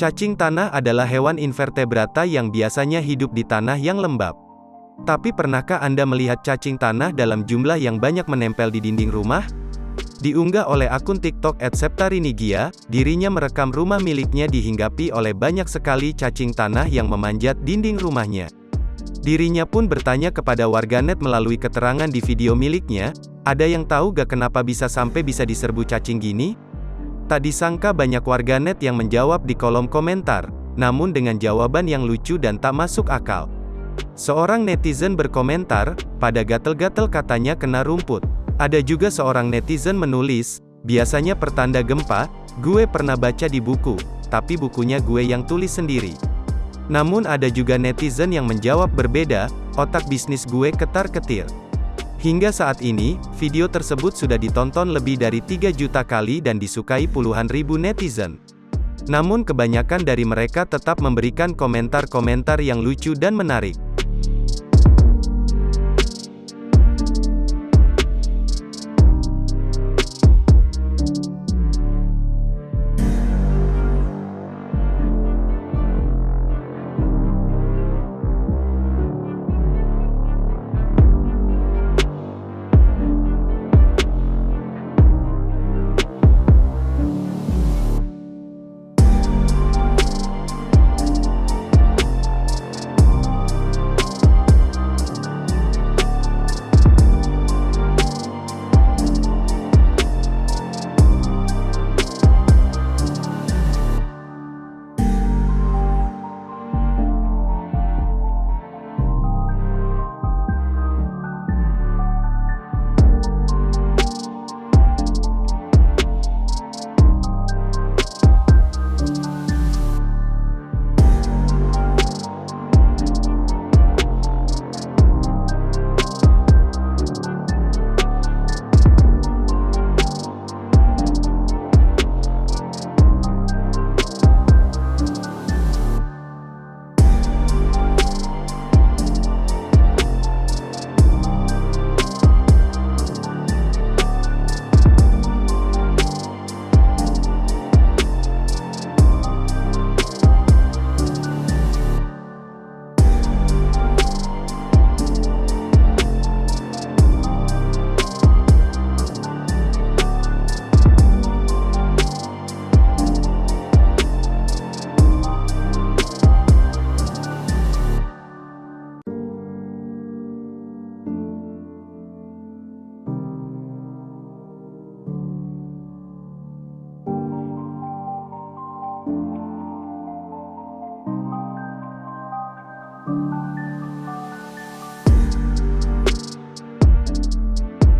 Cacing tanah adalah hewan invertebrata yang biasanya hidup di tanah yang lembab. Tapi pernahkah Anda melihat cacing tanah dalam jumlah yang banyak menempel di dinding rumah? Diunggah oleh akun TikTok @septarinigia, dirinya merekam rumah miliknya dihinggapi oleh banyak sekali cacing tanah yang memanjat dinding rumahnya. Dirinya pun bertanya kepada warganet melalui keterangan di video miliknya, "Ada yang tahu gak kenapa bisa sampai bisa diserbu cacing gini?" Tak disangka banyak warganet yang menjawab di kolom komentar, namun dengan jawaban yang lucu dan tak masuk akal. Seorang netizen berkomentar, "Pada gatel-gatel katanya kena rumput." Ada juga seorang netizen menulis, "Biasanya pertanda gempa, gue pernah baca di buku, tapi bukunya gue yang tulis sendiri." Namun ada juga netizen yang menjawab berbeda, "Otak bisnis gue ketar-ketir." Hingga saat ini, video tersebut sudah ditonton lebih dari 3 juta kali dan disukai puluhan ribu netizen. Namun kebanyakan dari mereka tetap memberikan komentar-komentar yang lucu dan menarik.